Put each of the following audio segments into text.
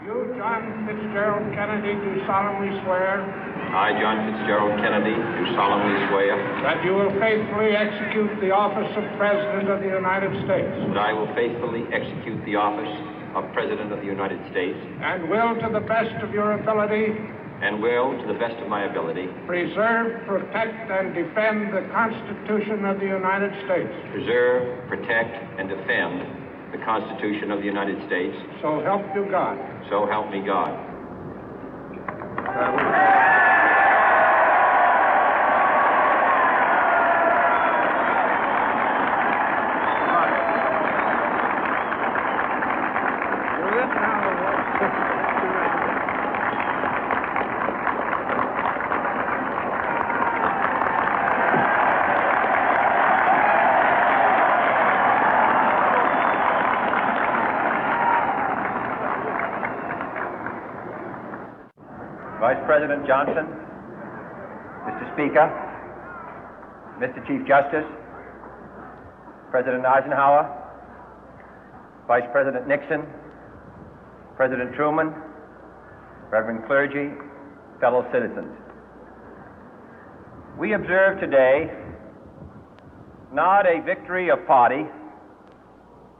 You, John Fitzgerald Kennedy, do solemnly swear I, John Fitzgerald Kennedy, do solemnly swear that you will faithfully execute the office of President of the United States that I will faithfully execute the office of President of the United States and will, to the best of your ability, and will, to the best of my ability, preserve, protect, and defend the Constitution of the United States. preserve, protect, and defend the Constitution of the United States. So help you God. So help me God. Vice President Johnson, Mr. Speaker, Mr. Chief Justice, President Eisenhower, Vice President Nixon, President Truman, Reverend clergy, fellow citizens. We observe today not a victory of party,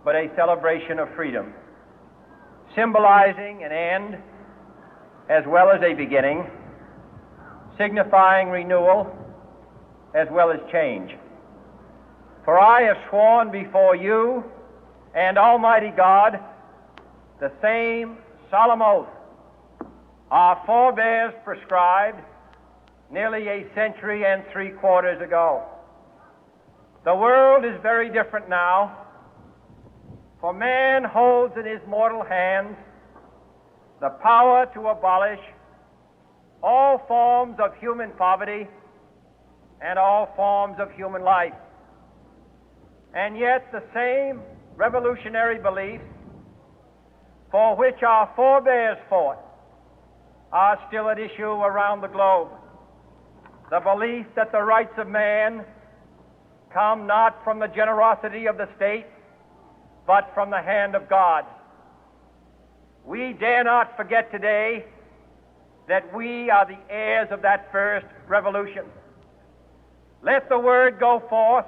but a celebration of freedom, symbolizing an end as well as a beginning, signifying renewal as well as change. For I have sworn before you and Almighty God the same solemn oath our forebears prescribed nearly a century and 3/4 ago. The world is very different now, for man holds in his mortal hands the power to abolish all forms of human poverty and all forms of human life. And yet the same revolutionary beliefs for which our forebears fought are still at issue around the globe. The belief that the rights of man come not from the generosity of the state, but from the hand of God. We dare not forget today that we are the heirs of that first revolution. Let the word go forth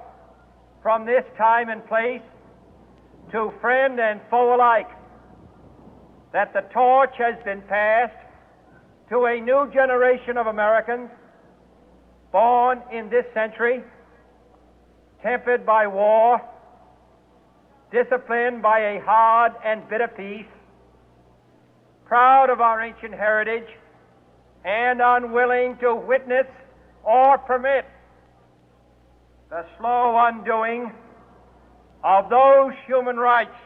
from this time and place to friend and foe alike that the torch has been passed to a new generation of Americans born in this century, tempered by war, disciplined by a hard and bitter peace, proud of our ancient heritage, and unwilling to witness or permit the slow undoing of those human rights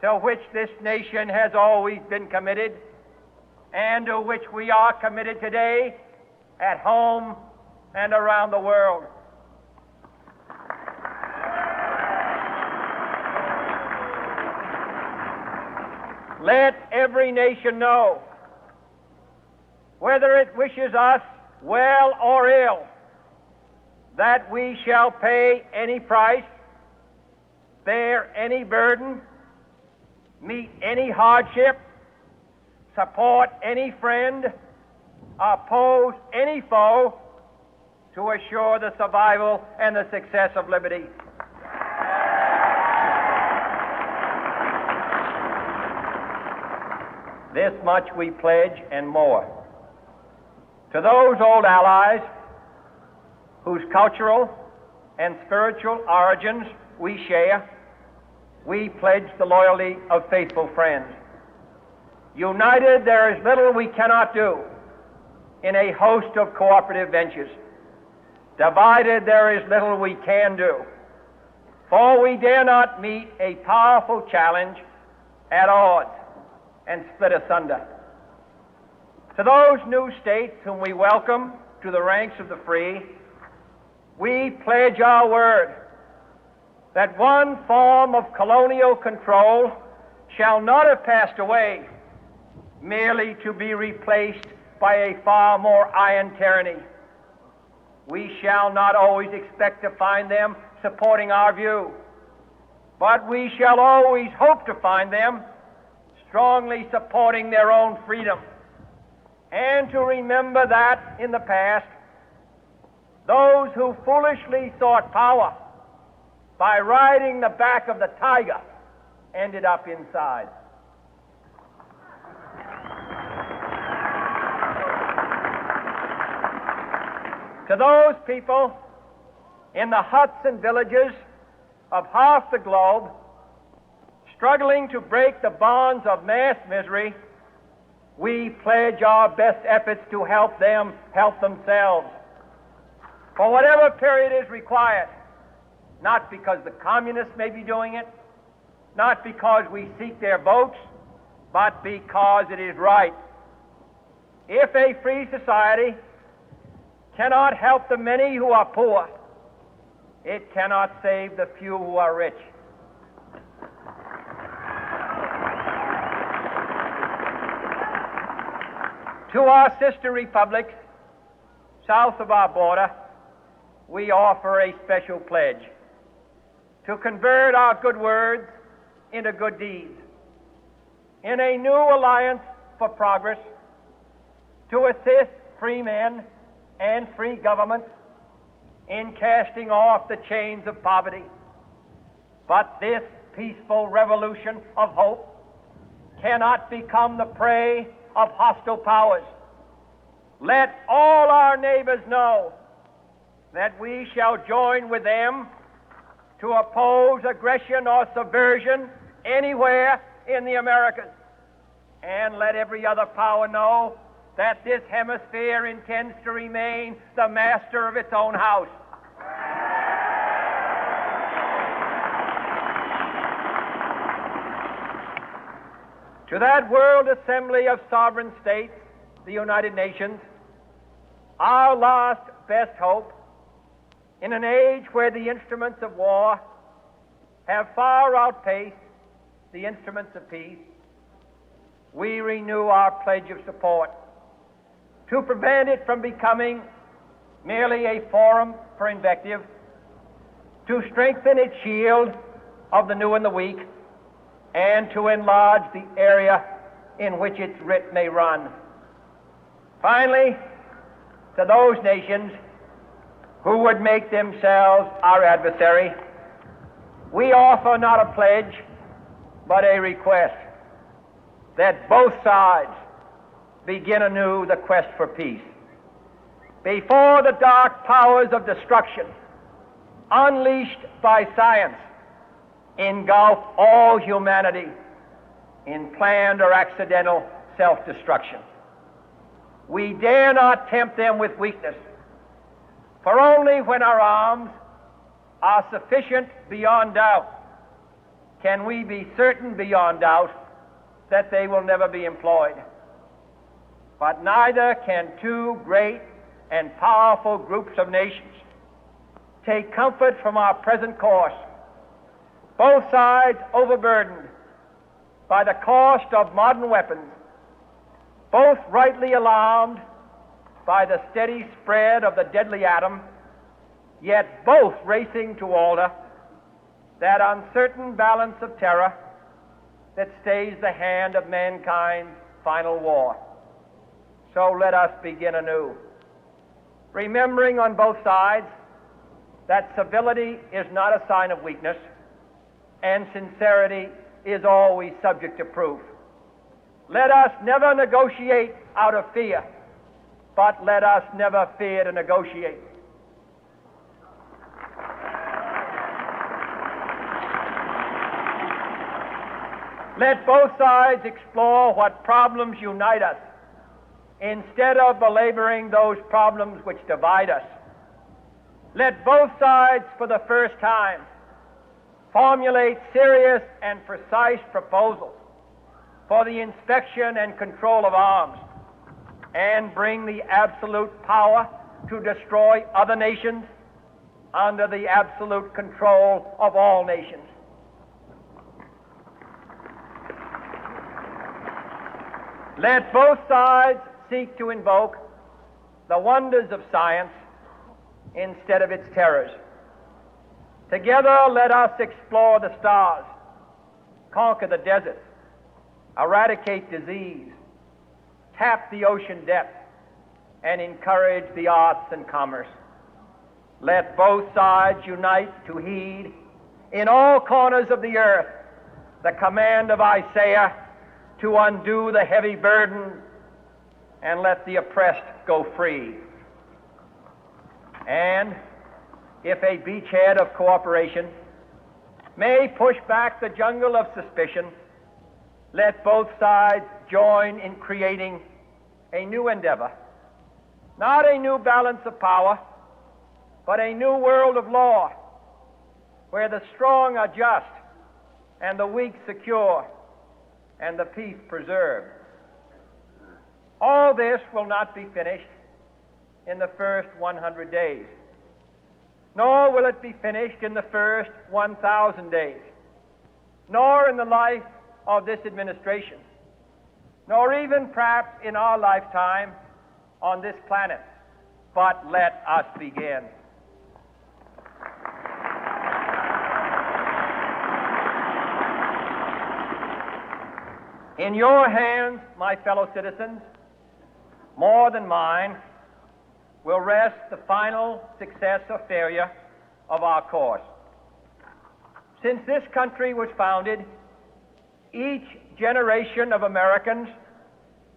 to which this nation has always been committed and to which we are committed today at home and around the world. Let every nation know, whether it wishes us well or ill, that we shall pay any price, bear any burden, meet any hardship, support any friend, oppose any foe to assure the survival and the success of liberty. This much we pledge and more. To those old allies whose cultural and spiritual origins we share, we pledge the loyalty of faithful friends. United, there is little we cannot do in a host of cooperative ventures. Divided, there is little we can do, for we dare not meet a powerful challenge at odds and split asunder. To those new states whom we welcome to the ranks of the free, we pledge our word that one form of colonial control shall not have passed away, merely to be replaced by a far more iron tyranny. We shall not always expect to find them supporting our view, but we shall always hope to find them strongly supporting their own freedom, and to remember that in the past, those who foolishly sought power by riding the back of the tiger ended up inside. To those people in the huts and villages of half the globe struggling to break the bonds of mass misery, we pledge our best efforts to help them help themselves for whatever period is required, not because the communists may be doing it, not because we seek their votes, but because it is right. If a free society cannot help the many who are poor, it cannot save the few who are rich. To our sister republics south of our border, we offer a special pledge to convert our good words into good deeds, in a new alliance for progress, to assist free men and free governments in casting off the chains of poverty. But this peaceful revolution of hope cannot become the prey of hostile powers. Let all our neighbors know that we shall join with them to oppose aggression or subversion anywhere in the Americas. And let every other power know that this hemisphere intends to remain the master of its own house. To that World Assembly of Sovereign States, the United Nations, our last best hope, in an age where the instruments of war have far outpaced the instruments of peace, we renew our pledge of support to prevent it from becoming merely a forum for invective, to strengthen its shield of the new and the weak, and to enlarge the area in which its writ may run. Finally, to those nations who would make themselves our adversary, we offer not a pledge, but a request that both sides begin anew the quest for peace. Before the dark powers of destruction, unleashed by science, engulf all humanity in planned or accidental self-destruction, we dare not tempt them with weakness, for only when our arms are sufficient beyond doubt can we be certain beyond doubt that they will never be employed. But neither can two great and powerful groups of nations take comfort from our present course, both sides overburdened by the cost of modern weapons, both rightly alarmed by the steady spread of the deadly atom, yet both racing to alter that uncertain balance of terror that stays the hand of mankind's final war. So let us begin anew, remembering on both sides that civility is not a sign of weakness, and sincerity is always subject to proof. Let us never negotiate out of fear, but let us never fear to negotiate. Let both sides explore what problems unite us, instead of belaboring those problems which divide us. Let both sides, for the first time, formulate serious and precise proposals for the inspection and control of arms, and bring the absolute power to destroy other nations under the absolute control of all nations. Let both sides seek to invoke the wonders of science instead of its terrors. Together, let us explore the stars, conquer the deserts, eradicate disease, tap the ocean depth, and encourage the arts and commerce. Let both sides unite to heed in all corners of the earth the command of Isaiah to undo the heavy burden and let the oppressed go free. And if a beachhead of cooperation may push back the jungle of suspicion, let both sides join in creating a new endeavor, not a new balance of power, but a new world of law, where the strong are just and the weak secure and the peace preserved. All this will not be finished in the first 100 days, nor will it be finished in the first 1,000 days, nor in the life of this administration, nor even perhaps in our lifetime on this planet. But let us begin. In your hands, my fellow citizens, more than mine, will rest the final success or failure of our course. Since this country was founded, each generation of Americans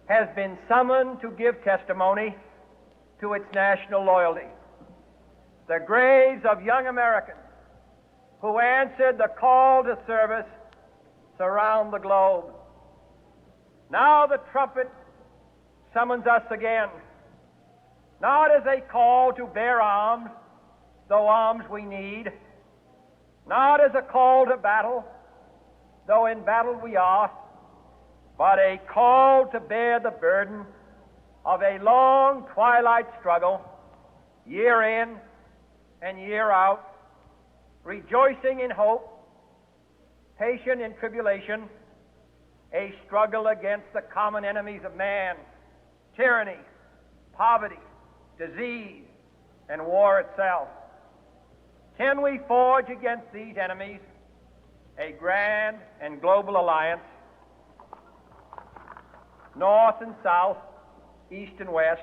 has been summoned to give testimony to its national loyalty. The graves of young Americans who answered the call to service surround the globe. Now the trumpet summons us again, not as a call to bear arms, though arms we need, not as a call to battle, though in battle we are, but a call to bear the burden of a long twilight struggle, year in and year out, rejoicing in hope, patient in tribulation, a struggle against the common enemies of man, tyranny, poverty, disease, and war itself. Can we forge against these enemies a grand and global alliance, north and south, east and west,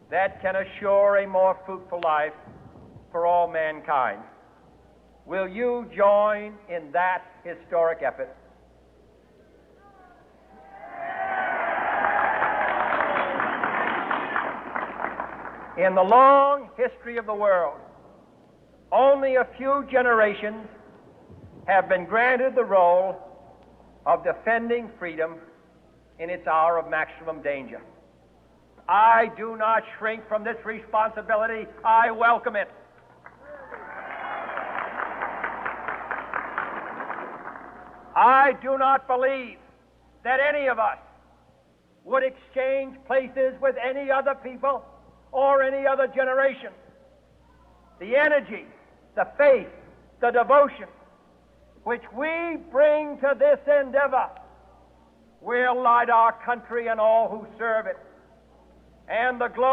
that can assure a more fruitful life for all mankind? Will you join in that historic effort? In the long history of the world, only a few generations have been granted the role of defending freedom in its hour of maximum danger. I do not shrink from this responsibility. I welcome it. I do not believe that any of us would exchange places with any other people or any other generation. The energy, the faith, the devotion which we bring to this endeavor will light our country and all who serve it, and the glory